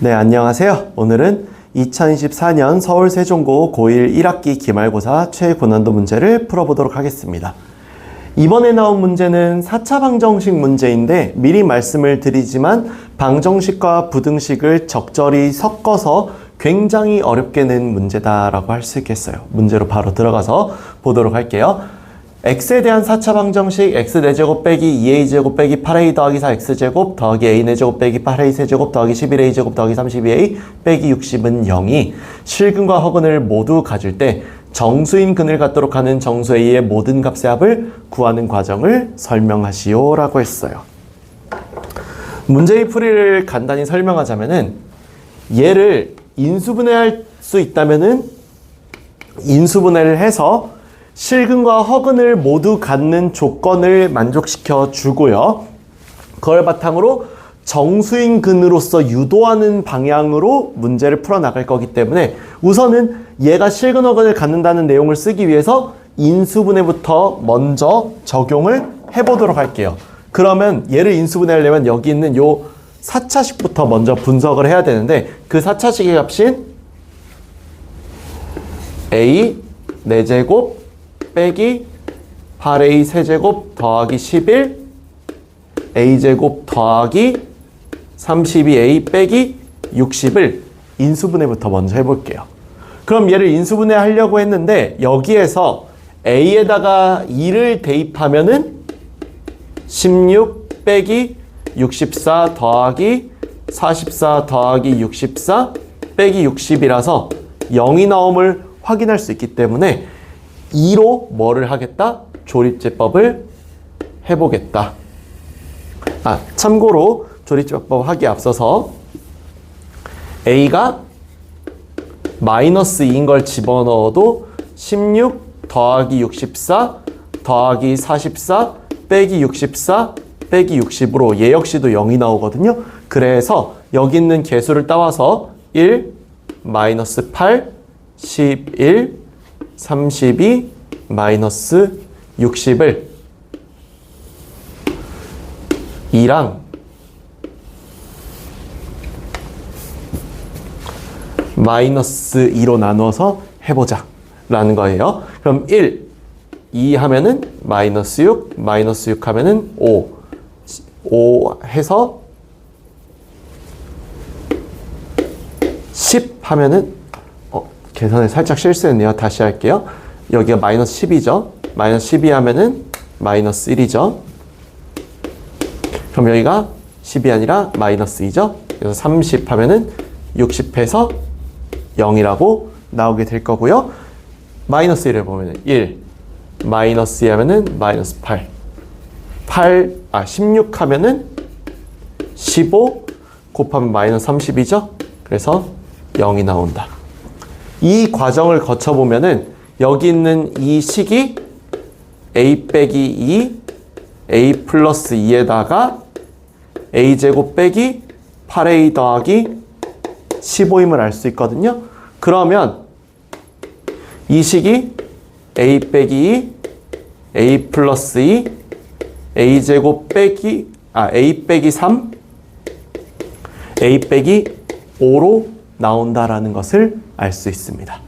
네, 안녕하세요. 오늘은 2024년 서울세종고 고1 1학기 기말고사 최고난도 문제를 풀어보도록 하겠습니다. 이번에 나온 문제는 4차 방정식 문제인데 미리 말씀을 드리지만 방정식과 부등식을 적절히 섞어서 굉장히 어렵게 낸 문제다라고 할 수 있겠어요. 문제로 바로 들어가서 보도록 할게요. x에 대한 4차 방정식 x 4제곱 빼기 2a제곱 빼기 8a 더하기 4x제곱 더하기 a 4제곱 빼기 8a 세제곱 더하기 11a제곱 더하기 32a 빼기 60은 0이 실근과 허근을 모두 가질 때 정수인 근을 갖도록 하는 정수 a의 모든 값의 합을 구하는 과정을 설명하시오 라고 했어요. 문제의 풀이를 간단히 설명하자면은 얘를 인수분해할 수 있다면은 인수분해를 해서 실근과 허근을 모두 갖는 조건을 만족시켜 주고요. 그걸 바탕으로 정수인 근으로서 유도하는 방향으로 문제를 풀어나갈 거기 때문에 우선은 얘가 실근 허근을 갖는다는 내용을 쓰기 위해서 인수분해부터 먼저 적용을 해보도록 할게요. 그러면 얘를 인수분해하려면 여기 있는 요 4차식부터 먼저 분석을 해야 되는데 그 4차식의 값인 a 4제곱 빼기 8a 세제곱 더하기 11 a제곱 더하기 32a 빼기 60을 인수분해부터 먼저 해볼게요. 그럼 얘를 인수분해 하려고 했는데 여기에서 a에다가 2를 대입하면은 16 빼기 64 더하기 44 더하기 64 빼기 60이라서 0이 나옴을 확인할 수 있기 때문에 2로 뭐를 하겠다? 조립제법을 해보겠다. 참고로 조립제법 하기에 앞서서 a가 마이너스 2인 걸 집어넣어도 16 더하기 64 더하기 44 빼기 64 빼기 60으로 얘 역시도 0이 나오거든요. 그래서 여기 있는 개수를 따와서 1, 마이너스 8, 11, 32, 마이너스 60을 2랑 마이너스 2로 나누어서 해보자 라는 거예요. 그럼 1, 2 하면은 마이너스 6, 마이너스 6 하면은 5 해서 10 하면은 계산을 살짝 실수했네요. 다시 할게요. 여기가 마이너스 10이죠. 마이너스 12 하면은 마이너스 1이죠. 그럼 여기가 10이 아니라 마이너스 2죠. 그래서 30 하면은 60해서 0이라고 나오게 될 거고요. 마이너스 1을 보면은 1, 마이너스 2 하면은 마이너스 8. 16 하면은 15 곱하면 마이너스 30이죠. 그래서 0이 나온다. 이 과정을 거쳐보면은 여기 있는 이 식이 a 빼기 2, a 플러스 2에다가 a제곱 빼기 8a 더하기 15임을 알 수 있거든요. 그러면 이 식이 a 빼기 2, a 플러스 2, a제곱 빼기, a 빼기 3, a 빼기 5로 나온다라는 것을 알 수 있습니다.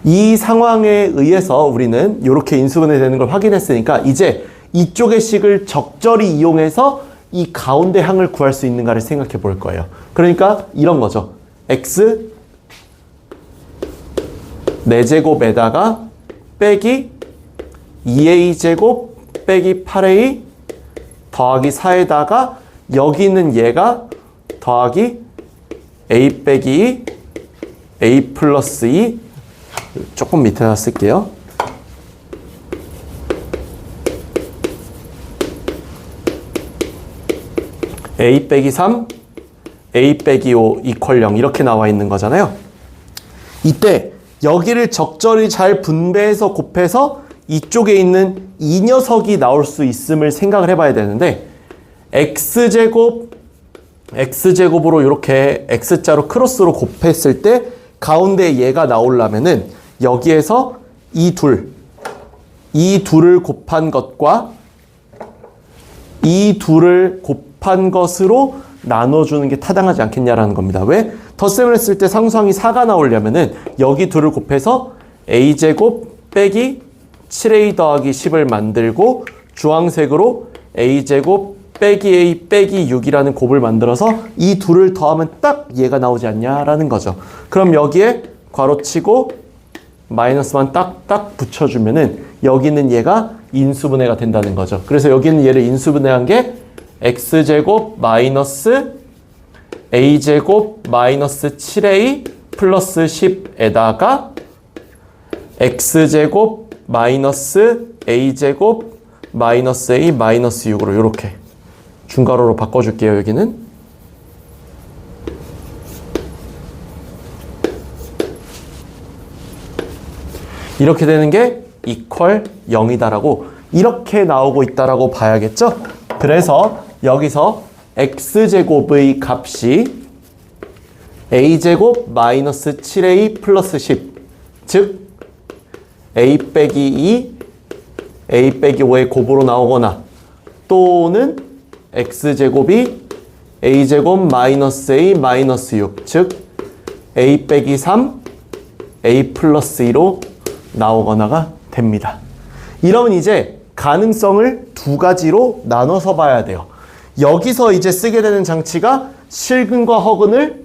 이 상황에 의해서 우리는 이렇게 인수분해 되는 걸 확인했으니까 이제 이쪽의 식을 적절히 이용해서 이 가운데 항을 구할 수 있는가를 생각해 볼 거예요. 그러니까 이런 거죠. x 4제곱에다가 빼기 2a제곱 빼기 8a 더하기 4에다가 여기 있는 얘가 더하기 a 빼기 2, a 플러스 2 조금 밑에다 쓸게요. a 빼기 3, a 빼기 5 이퀄 0 이렇게 나와 있는 거잖아요. 이때 여기를 적절히 잘 분배해서 곱해서 이쪽에 있는 이 녀석이 나올 수 있음을 생각을 해봐야 되는데 x제곱으로 이렇게 x자로 크로스로 곱했을 때 가운데 얘가 나오려면은 여기에서 이 둘을 곱한 것과 이 둘을 곱한 것으로 나눠주는 게 타당하지 않겠냐라는 겁니다. 왜? 덧셈을 했을 때 상수항이 4가 나오려면은 여기 둘을 곱해서 a제곱 빼기 7a 더하기 10을 만들고 주황색으로 a제곱 빼기 a 빼기 6이라는 곱을 만들어서 이 둘을 더하면 딱 얘가 나오지 않냐라는 거죠. 그럼 여기에 괄호치고 마이너스만 딱딱 붙여주면은 여기는 얘가 인수분해가 된다는 거죠. 그래서 여기는 얘를 인수분해한 게 x제곱 마이너스 a제곱 마이너스 7a 플러스 10에다가 x제곱 마이너스 a제곱 마이너스 a 마이너스 6으로 이렇게 중괄호로 바꿔줄게요. 여기는 이렇게 되는 게 equal 0이다라고 이렇게 나오고 있다라고 봐야겠죠? 그래서 여기서 x제곱의 값이 a제곱 마이너스 7a 플러스 10 즉 a 빼기 2 a 빼기 5의 곱으로 나오거나 또는 x제곱이 a제곱 마이너스 a 마이너스 6 즉 a 빼기 3 a 플러스 2로 나오거나가 됩니다. 이러면 이제 가능성을 두 가지로 나눠서 봐야 돼요. 여기서 이제 쓰게 되는 장치가 실근과 허근을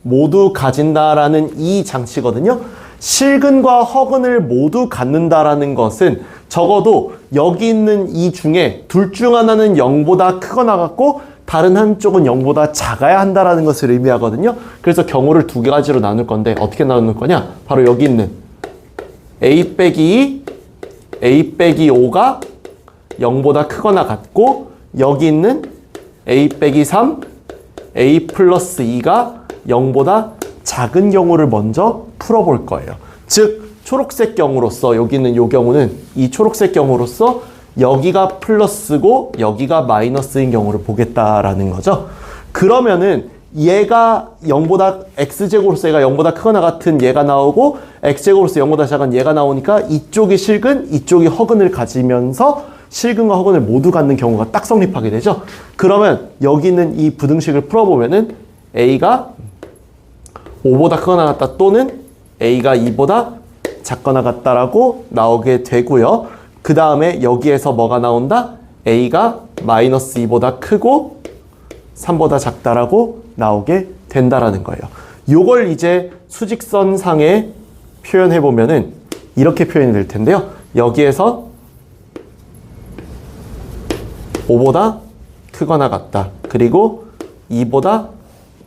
모두 가진다라는 이 장치거든요. 실근과 허근을 모두 갖는다라는 것은 적어도 여기 있는 이 중에 둘 중 하나는 0보다 크거나 같고 다른 한쪽은 0보다 작아야 한다라는 것을 의미하거든요. 그래서 경우를 두 가지로 나눌 건데 어떻게 나눌 거냐? 바로 여기 있는 a 빼기 2, a 빼기 5가 0보다 크거나 같고 여기 있는 a 빼기 3, a 플러스 2가 0보다 작은 경우를 먼저 풀어볼 거예요. 즉 초록색 경우로서 여기 있는 이 경우는 이 초록색 경우로서 여기가 플러스고 여기가 마이너스인 경우를 보겠다라는 거죠. 그러면은 얘가 0보다 x제곱으로서 얘가 0보다 크거나 같은 얘가 나오고 x제곱으로서 0보다 작은 얘가 나오니까 이쪽이 실근, 이쪽이 허근을 가지면서 실근과 허근을 모두 갖는 경우가 딱 성립하게 되죠. 그러면 여기 있는 이 부등식을 풀어보면은 a가 5보다 크거나 같다 또는 a가 2보다 작거나 같다라고 나오게 되고요. 그 다음에 여기에서 뭐가 나온다? a가 마이너스 2보다 크고 3보다 작다라고 나오게 된다라는 거예요. 요걸 이제 수직선상에 표현해 보면은 이렇게 표현이 될 텐데요. 여기에서 5보다 크거나 같다. 그리고 2보다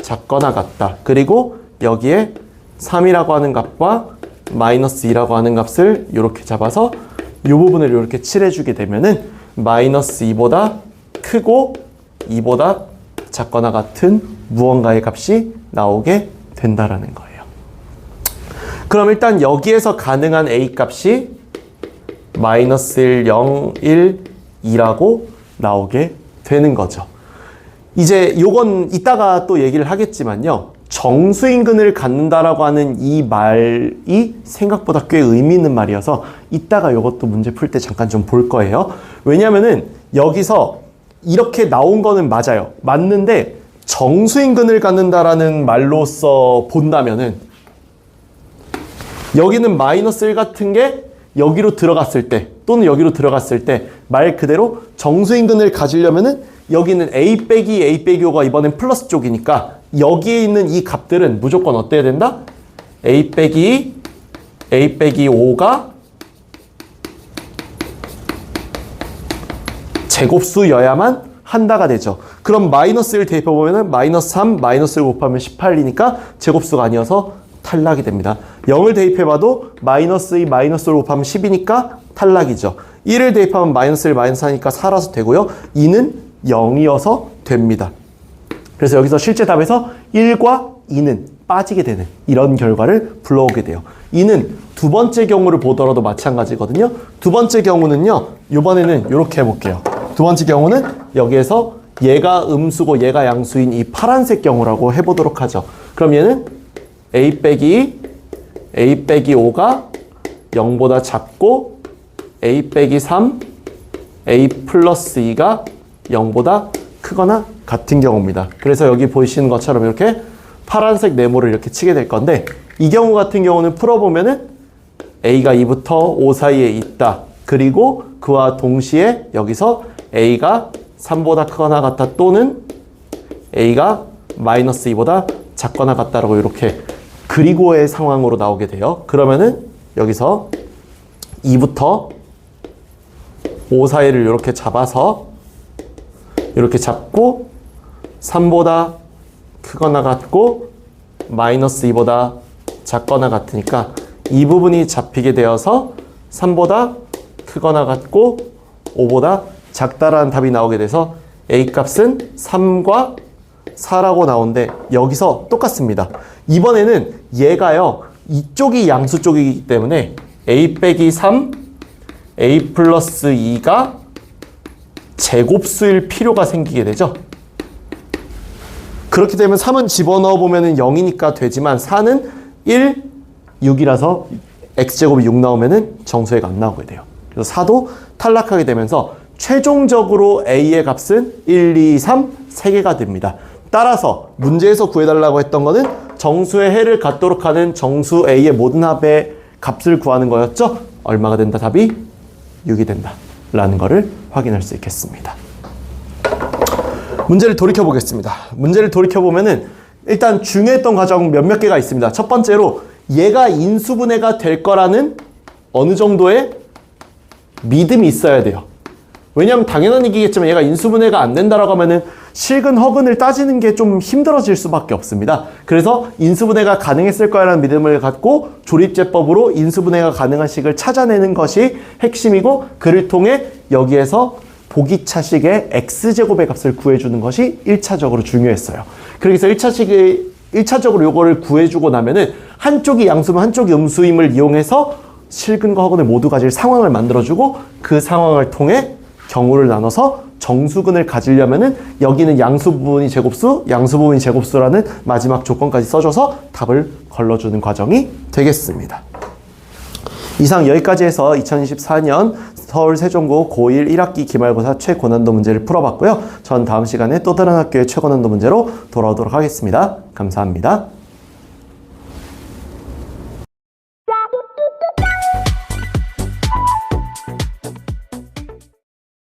작거나 같다. 그리고 여기에 3이라고 하는 값과 마이너스 2라고 하는 값을 이렇게 잡아서 이 부분을 이렇게 칠해주게 되면은 마이너스 2보다 크고 2보다 작거나 같은 무언가의 값이 나오게 된다라는 거예요. 그럼 일단 여기에서 가능한 a 값이 마이너스 1, 0, 1, 2라고 나오게 되는 거죠. 이제 요건 이따가 또 얘기를 하겠지만요. 정수인근을 갖는다라고 하는 이 말이 생각보다 꽤 의미 있는 말이어서 이따가 이것도 문제 풀 때 잠깐 좀 볼 거예요. 왜냐면은 여기서 이렇게 나온 거는 맞아요. 맞는데 정수인근을 갖는다라는 말로써 본다면은 여기는 마이너스 1 같은 게 여기로 들어갔을 때 또는 여기로 들어갔을 때 말 그대로 정수인근을 가지려면은 여기는 a 빼기 5가 이번엔 플러스 쪽이니까 여기에 있는 이 값들은 무조건 어때야 된다? a 빼기 5가 제곱수여야만 한다가 되죠. 그럼 마이너스 1 대입해보면 마이너스 3, 마이너스 1 곱하면 18이니까 제곱수가 아니어서 탈락이 됩니다. 0을 대입해봐도 마이너스 2, 마이너스 1 곱하면 10이니까 탈락이죠. 1을 대입하면 마이너스 1, 마이너스 4니까 4라서 되고요. 2는 0이어서 됩니다. 그래서 여기서 실제 답에서 1과 2는 빠지게 되는 이런 결과를 불러오게 돼요. 2는 두 번째 경우를 보더라도 마찬가지거든요. 두 번째 경우는요. 이번에는 이렇게 해볼게요. 두 번째 경우는 여기에서 얘가 음수고 얘가 양수인 이 파란색 경우라고 해보도록 하죠. 그럼 얘는 a 빼기 5가 0보다 작고 a 빼기 3, a 플러스 2가 0보다 크거나 같은 경우입니다. 그래서 여기 보이시는 것처럼 이렇게 파란색 네모를 이렇게 치게 될 건데, 이 경우 같은 경우는 풀어보면은 A가 2부터 5 사이에 있다. 그리고 그와 동시에 여기서 A가 3보다 크거나 같다, 또는 A가 마이너스 2보다 작거나 같다라고 이렇게 그리고의 상황으로 나오게 돼요. 그러면은 여기서 2부터 5 사이를 이렇게 잡아서 이렇게 잡고 3보다 크거나 같고 마이너스 2보다 작거나 같으니까 이 부분이 잡히게 되어서 3보다 크거나 같고 5보다 작다라는 답이 나오게 돼서 A 값은 3과 4라고 나오는데, 여기서 똑같습니다. 이번에는 얘가요, 이쪽이 양수 쪽이기 때문에 A 빼기 3, A 플러스 2가 제곱수일 필요가 생기게 되죠. 그렇게 되면 3은 집어넣어 보면은 0이니까 되지만 4는 1, 6이라서 x제곱이 6 나오면은 정수회가 안 나오게 돼요. 그래서 4도 탈락하게 되면서 최종적으로 A의 값은 1, 2, 3, 3개가 됩니다. 따라서 문제에서 구해달라고 했던 거는 정수의 해를 갖도록 하는 정수 A의 모든 합의 값을 구하는 거였죠. 얼마가 된다? 답이 6이 된다 라는 거를 확인할 수 있겠습니다. 문제를 돌이켜보겠습니다. 문제를 돌이켜보면은 일단 중요했던 과정 몇몇 개가 있습니다. 첫 번째로 얘가 인수분해가 될 거라는 어느 정도의 믿음이 있어야 돼요. 왜냐하면 당연한 얘기겠지만 얘가 인수분해가 안 된다라고 하면은 실근 허근을 따지는 게 좀 힘들어질 수밖에 없습니다. 그래서 인수분해가 가능했을 거라는 믿음을 갖고 조립제법으로 인수분해가 가능한 식을 찾아내는 것이 핵심이고, 그를 통해 여기에서 보기차식의 x제곱의 값을 구해주는 것이 1차적으로 중요했어요. 그래서 1차적으로 요거를 구해주고 나면은 한쪽이 양수면 한쪽이 음수임을 이용해서 실근과 허근을 모두 가질 상황을 만들어주고, 그 상황을 통해 경우를 나눠서 정수근을 가지려면은 여기는 양수 부분이 제곱수, 양수 부분이 제곱수라는 마지막 조건까지 써줘서 답을 걸러주는 과정이 되겠습니다. 이상 여기까지 해서 2024년 서울세종고 고1 1학기 기말고사 최고난도 문제를 풀어봤고요. 전 다음 시간에 또 다른 학교의 최고난도 문제로 돌아오도록 하겠습니다. 감사합니다.